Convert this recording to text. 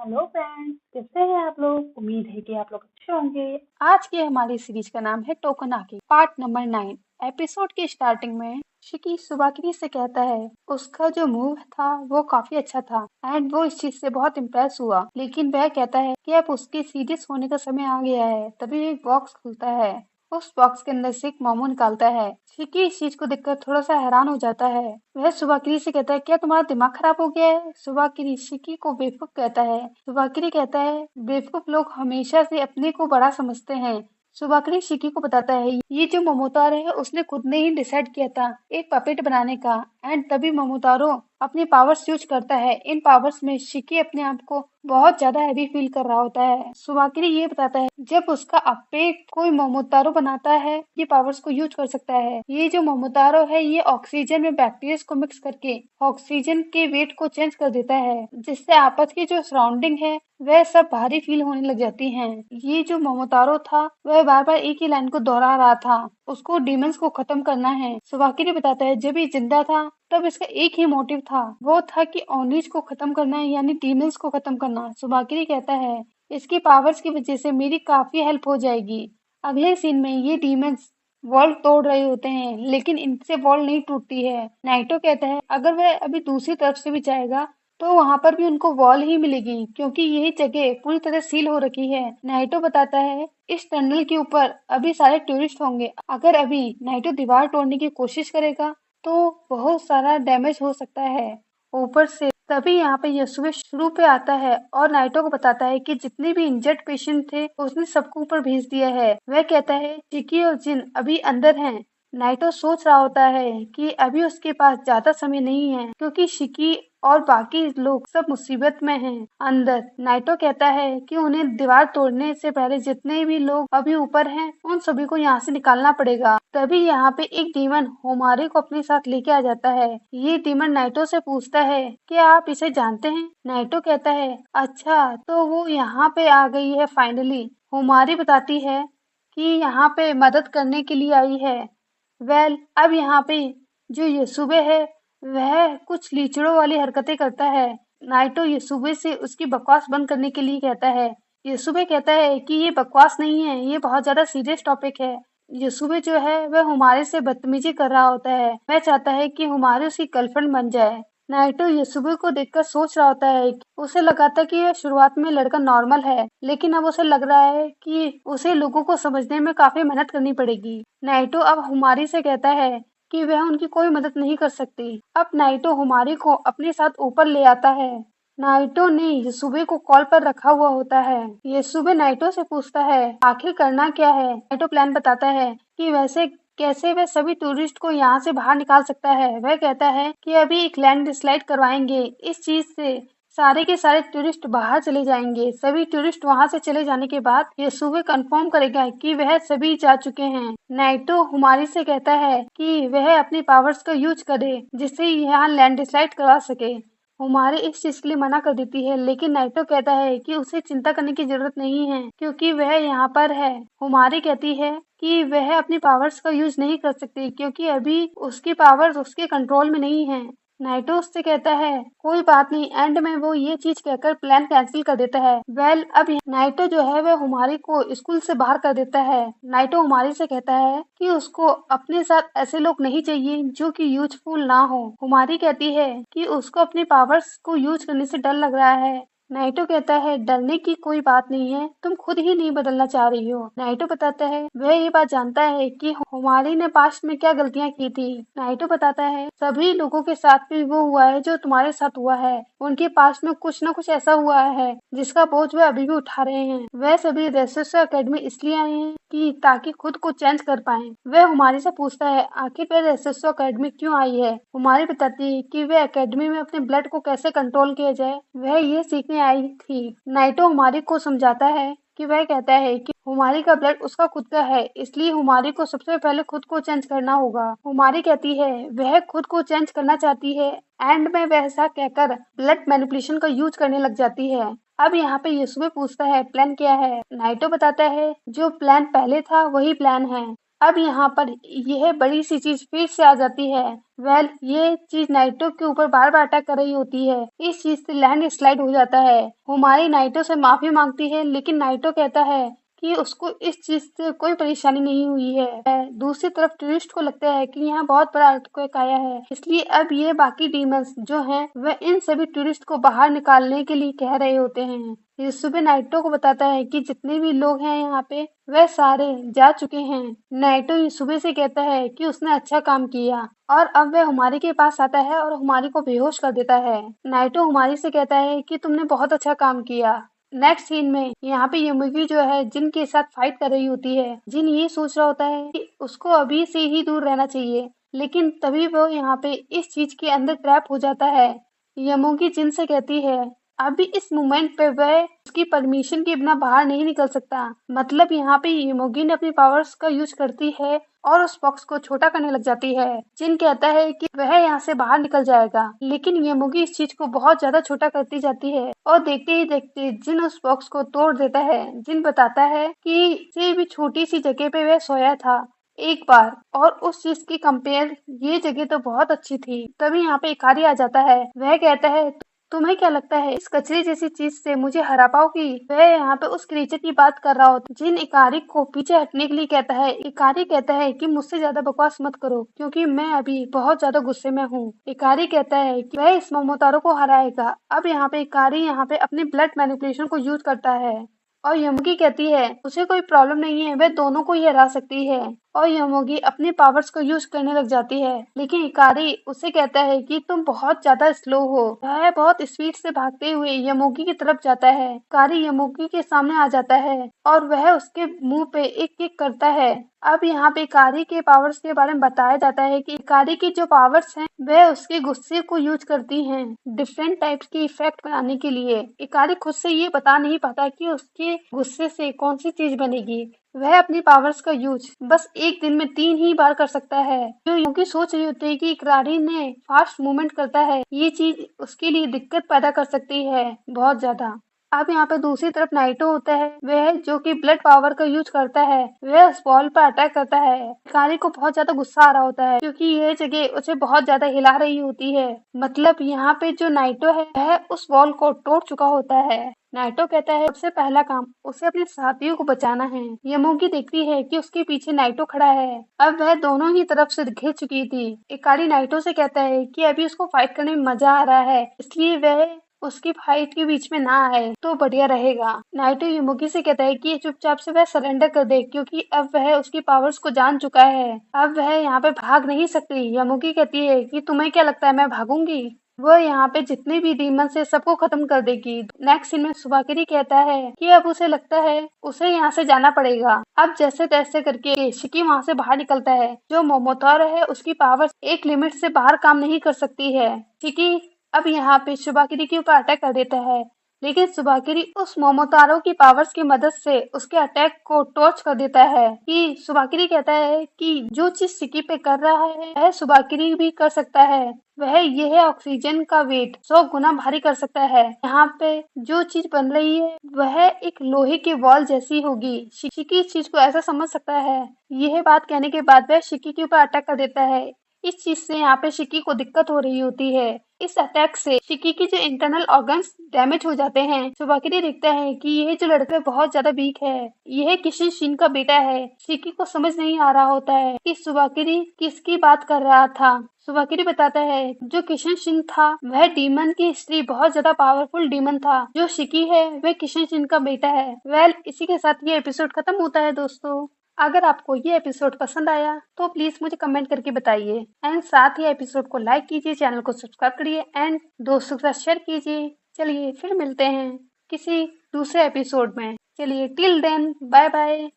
Hello friends, कैसे हैं आप लोग। उम्मीद है कि आप लोग अच्छे होंगे। आज की हमारी सीरीज का नाम है टोकनाकी पार्ट नंबर 9। एपिसोड की स्टार्टिंग में शिकी सुबाकिनी से कहता है उसका जो मूव था वो काफी अच्छा था एंड वो इस चीज से बहुत इम्प्रेस हुआ, लेकिन वह कहता है कि अब उसके सीरियस होने का समय आ गया है। तभी एक बॉक्स खुलता है। उस बॉक्स के अंदर से एक मोमो निकालता है। शिकी इस चीज को देखकर थोड़ा सा हैरान हो जाता है। वह सुबाकिनी से कहता है क्या तुम्हारा दिमाग खराब हो गया है। सुबाकिनी शिकी को बेवकूफ कहता है। सुबाकिनी कहता है बेवकूफ लोग हमेशा से अपने को बड़ा समझते हैं। सुबाकिनी शिकी को बताता है ये जो मोमोतारो है उसने खुद ने ही डिसाइड किया था एक पपेट बनाने का एंड तभी मोमोतारो अपनी पावर्स यूज करता है। इन पावर्स में शिकी अपने आप को बहुत ज्यादा हैवी फील कर रहा होता है। सुबाकिनी ये बताता है जब उसका अपेट कोई मोमोतारो बनाता है ये पावर्स को यूज कर सकता है। ये जो मोमोतारो है ये ऑक्सीजन में बैक्टीरिया को मिक्स करके ऑक्सीजन के वेट को चेंज कर देता है, जिससे आपस की जो सराउंडिंग है वह सब भारी फील होने लग जाती हैं। ये जो मोमोतारो था वह बार बार एक ही लाइन को दोहरा रहा था, उसको डीमंस को खत्म करना है। सुबाकिनी बताता है जब ये जिंदा था तब इसका एक ही मोटिव था, वो था कि ओनिज को खत्म करना है यानी डीमंस को खत्म करना। सुबाकिनी कहता है इसकी पावर्स की वजह से मेरी काफी हेल्प हो जाएगी। अगले सीन में ये डीमंस वॉल तोड़ रहे होते हैं लेकिन इनसे वॉल नहीं टूटती है। नाइटो कहता है अगर वह अभी दूसरी तरफ से भी जाएगा तो वहां पर भी उनको वॉल ही मिलेगी क्योंकि यही जगह पूरी तरह सील हो रखी है। नाइटो बताता है इस टनल के ऊपर अभी सारे टूरिस्ट होंगे, अगर अभी नाइटो दीवार तोड़ने की कोशिश करेगा तो बहुत सारा डैमेज हो सकता है ऊपर से। तभी यहाँ पे यसूए शुरू पे आता है और नाइटो को बताता है कि जितने भी इंजर्ड पेशेंट थे उसने सबको ऊपर भेज दिया है। वह कहता है चिकी और जिन अभी अंदर हैं। नाइटो सोच रहा होता है कि अभी उसके पास ज्यादा समय नहीं है क्योंकि शिकी और बाकी लोग सब मुसीबत में हैं अंदर। नाइटो कहता है कि उन्हें दीवार तोड़ने से पहले जितने भी लोग अभी ऊपर हैं उन सभी को यहाँ से निकालना पड़ेगा। तभी यहाँ पे एक डीमन होमारी को अपने साथ लेके आ जाता है। ये डीमन नाइटो से पूछता है कि आप इसे जानते हैं। नाइटो कहता है अच्छा तो वो यहाँ पे आ गई है फाइनली। होमारी बताती है कि यहाँ पे मदद करने के लिए आई है। अब यहाँ पे जो यसूबे है वह कुछ लीचड़ों वाली हरकतें करता है। नाइटो यसूबे से उसकी बकवास बंद करने के लिए कहता है। यसूबे कहता है कि ये बकवास नहीं है, ये बहुत ज्यादा सीरियस टॉपिक है। यसूबे जो है वह हुमारे से बदतमीजी कर रहा होता है। वह चाहता है कि हुमारे उसकी गर्लफ्रेंड बन जाए। नाइटो यसूबे को देखकर सोच रहा होता है कि उसे लगा था कि यह शुरुआत में लड़का नॉर्मल है, लेकिन अब उसे लग रहा है कि उसे लोगों को समझने में काफी मेहनत करनी पड़ेगी। नाइटो अब हुमारी से कहता है कि वह उनकी कोई मदद नहीं कर सकती। अब नाइटो हुमारी को अपने साथ ऊपर ले आता है। नाइटो ने यसूबे को कॉल पर रखा हुआ होता है। यसूबे नाइटो से पूछता है आखिर करना क्या है। नाइटो प्लान बताता है कि वैसे कैसे वह सभी टूरिस्ट को यहाँ से बाहर निकाल सकता है। वह कहता है कि अभी एक लैंड स्लाइड करवाएंगे, इस चीज से सारे के सारे टूरिस्ट बाहर चले जाएंगे। सभी टूरिस्ट वहां से चले जाने के बाद यसूबे कंफर्म करेगा कि वह सभी जा चुके हैं। नाइटो हुमारी से कहता है कि वह अपनी पावर्स का यूज करे जिससे यहाँ लैंडस्लाइड करवा सके। हुमारी इस चीज के लिए मना कर देती है, लेकिन नाइटो कहता है कि उसे चिंता करने की जरूरत नहीं है क्योंकि वह यहाँ पर है। हुमारी कहती है कि वह अपनी पावर्स का यूज नहीं कर सकती क्योंकि अभी उसकी पावर्स उसके कंट्रोल में नहीं है। नाइटो उससे कहता है कोई बात नहीं। एंड में वो ये चीज कहकर प्लान कैंसिल कर देता है। अब नाइटो जो है वह हुमारी को स्कूल से बाहर कर देता है। नाइटो हुमारी से कहता है कि उसको अपने साथ ऐसे लोग नहीं चाहिए जो कि यूजफुल ना हो। हुमारी कहती है कि उसको अपनी पावर्स को यूज करने से डर लग रहा है। नाइटो कहता है डरने की कोई बात नहीं है, तुम खुद ही नहीं बदलना चाह रही हो। नाइटो बताता है वह ये बात जानता है कि हुमारी ने पास्ट में क्या गलतियां की थी। नाइटो बताता है सभी लोगों के साथ भी वो हुआ है जो तुम्हारे साथ हुआ है। उनके पास्ट में कुछ न कुछ ऐसा हुआ है जिसका बोझ वह अभी भी उठा रहे हैं। वह सभी रेसेस अकेडमी इसलिए आए हैं कि ताकि खुद को चेंज कर पाए। वह हुमारी से पूछता है आखिर वह रेसेस अकेडमी क्यों आई है। हुमारी बताती है कि वह अकेडमी में अपने ब्लड को कैसे कंट्रोल किया जाए वह ये सीखने आई थी। नाइटो हुमारी को समझाता है कि वह कहता है कि हुमारी का ब्लड उसका खुद का है, इसलिए हुमारी को सबसे पहले खुद को चेंज करना होगा। हुमारी कहती है वह खुद को चेंज करना चाहती है। एंड में वह ऐसा कहकर ब्लड मैनिपुलेशन का यूज करने लग जाती है। अब यहाँ पे यसूबे पूछता है प्लान क्या है। नाइटो बताता है जो प्लान पहले था वही प्लान है। अब यहाँ पर यह बड़ी सी चीज फिर से आ जाती है। ये चीज नाइटो के ऊपर बार बार अटैक कर रही होती है। इस चीज से लैंड स्लाइड हो जाता है। हुमारी नाइटो से माफी मांगती है, लेकिन नाइटो कहता है कि उसको इस चीज से कोई परेशानी नहीं हुई है। दूसरी तरफ टूरिस्ट को लगता है कि यहाँ बहुत बड़ा अर्थक्वेक आया है, इसलिए अब ये बाकी डीमंस जो हैं वह इन सभी टूरिस्ट को बाहर निकालने के लिए कह रहे होते हैं। ये सुबह नाइटो को बताता है कि जितने भी लोग हैं यहाँ पे वह सारे जा चुके हैं। नाइटो ये सुबह से कहता है कि उसने अच्छा काम किया और अब वह हुमारी के पास आता है और हुमारी को बेहोश कर देता है। नाइटो हुमारी से कहता है कि तुमने बहुत अच्छा काम किया। नेक्स्ट सीन में यहाँ पे यमुगी जो है जिन के साथ फाइट कर रही होती है। जिन ये सोच रहा होता है कि उसको अभी से ही दूर रहना चाहिए, लेकिन तभी वो यहाँ पे इस चीज के अंदर ट्रैप हो जाता है। यमुगी जिन से कहती है अभी इस मोमेंट पे वह उसकी परमिशन के बिना बाहर नहीं निकल सकता। मतलब यहाँ पे यमुगी ने अपनी पावर्स का यूज करती है और उस बॉक्स को छोटा करने लग जाती है। जिन कहता है कि वह यहाँ से बाहर निकल जाएगा, लेकिन यमुगी इस चीज को बहुत ज्यादा छोटा करती जाती है और देखते ही देखते जिन उस बॉक्स को तोड़ देता है। जिन बताता है कि से भी छोटी सी जगह पे वह सोया था एक बार, और उस चीज की कंपेयर ये जगह तो बहुत अच्छी थी। तभी यहाँ पे इकारी आ जाता है। वह कहता है तुम्हें क्या लगता है इस कचरे जैसी चीज से मुझे हरा पाओगी? वह यहाँ पे उस क्रीचर की बात कर रहा होता है। जिन इकारी को पीछे हटने के लिए कहता है। इकारी कहता है कि मुझसे ज्यादा बकवास मत करो, क्योंकि मैं अभी बहुत ज्यादा गुस्से में हूँ। इकारी कहता है कि वह इस मोमोतारो को हराएगा। अब यहाँ पे इकारी यहाँ पे अपनी ब्लड मैनिपुलेशन को यूज करता है और यमुगी कहती है उसे कोई प्रॉब्लम नहीं है, वह दोनों को ही हरा सकती है। और यमुगी अपने पावर्स को यूज करने लग जाती है, लेकिन इकारी उसे कहता है कि तुम बहुत ज्यादा स्लो हो। वह बहुत स्पीड से भागते हुए यमुगी की तरफ जाता है। इकारी यमुगी के सामने आ जाता है और वह उसके मुंह पे एक किक करता है। अब यहाँ पे इकारी के पावर्स के बारे में बताया जाता है कि इकारी की जो पावर्स हैं वह उसके गुस्से को यूज करती हैं डिफरेंट टाइप्स के इफेक्ट बनाने के लिए। इकारी खुद से ये बता नहीं पाता कि उसके गुस्से से कौन सी चीज बनेगी। वह अपनी पावर्स का यूज बस एक दिन में 3 ही बार कर सकता है। जो क्योंकि सोच रही होती है कि इकरारी ने फास्ट मूवमेंट करता है, ये चीज उसके लिए दिक्कत पैदा कर सकती है बहुत ज्यादा। अब यहाँ पे दूसरी तरफ नाइटो होता है, वह जो कि ब्लड पावर का यूज करता है, वह उस बॉल पर अटैक करता है। इकारी को बहुत ज्यादा गुस्सा आ रहा होता है, क्योंकि यह जगह उसे बहुत ज्यादा हिला रही होती है। मतलब यहाँ पे जो नाइटो है वह उस बॉल को तोड़ चुका होता है। नाइटो कहता है सबसे पहला काम उसे अपने साथियों को बचाना है। यमुगी देखती है कि उसके पीछे नाइटो खड़ा है। अब वह दोनों ही तरफ से घिर चुकी थी। इकारी नाइटो से कहता है कि अभी उसको फाइट करने में मजा आ रहा है, इसलिए वह उसकी फाइट के बीच में ना आए तो बढ़िया रहेगा। नाइटो यमुगी से कहता है कि चुपचाप से वह सरेंडर कर दे, क्योंकि अब वह उसकी पावर्स को जान चुका है। अब वह यहाँ पे भाग नहीं सकती। यमुगी कहती है कि तुम्हें क्या लगता है मैं भागूंगी? वो यहाँ पे जितने भी डीमंस है सबको खत्म कर देगी। नेक्स्ट सीन में सुबाकिरी कहता है कि अब उसे लगता है उसे यहाँ से जाना पड़ेगा। अब जैसे तैसे करके शिकी वहाँ से बाहर निकलता है। जो मोमोतारो है उसकी पावर एक लिमिट से बाहर काम नहीं कर सकती है। शिकी अब यहाँ पे सुबाकिरी के ऊपर अटैक कर देता है, लेकिन सुबाकिरी उस मोमोतारो की पावर्स की मदद से उसके अटैक को टॉर्च कर देता है। कि सुबाकिरी कहता है कि जो चीज शिकी पे कर रहा है वह सुबाकिरी भी कर सकता है। वह यह ऑक्सीजन का वेट 100 गुना भारी कर सकता है। यहाँ पे जो चीज बन रही है वह एक लोहे के वॉल जैसी होगी। शिकी इस चीज को ऐसा समझ सकता है। यह बात कहने के बाद वह शिकी के ऊपर अटैक कर देता है। इस चीज से यहाँ पे शिकी को दिक्कत हो रही होती है। इस अटैक से शिकी की जो इंटरनल ऑर्गन्स डैमेज हो जाते हैं। सुबाकिरी देखता है कि यह जो लड़का बहुत ज्यादा वीक है, यह किशन शिन का बेटा है। शिकी को समझ नहीं आ रहा होता है कि सुबाकिरी किसकी बात कर रहा था। सुबाकिरी बताता है जो किशन शिन था वह डीमन की हिस्ट्री बहुत ज्यादा पावरफुल डीमन था। जो शिकी है वह किशन शिन का बेटा है। इसी के साथ ये एपिसोड खत्म होता है दोस्तों। अगर आपको ये एपिसोड पसंद आया तो प्लीज मुझे कमेंट करके बताइए एंड साथ ही एपिसोड को लाइक कीजिए, चैनल को सब्सक्राइब करिए एंड दोस्तों के साथ शेयर कीजिए। चलिए फिर मिलते हैं किसी दूसरे एपिसोड में। चलिए टिल देन बाय बाय।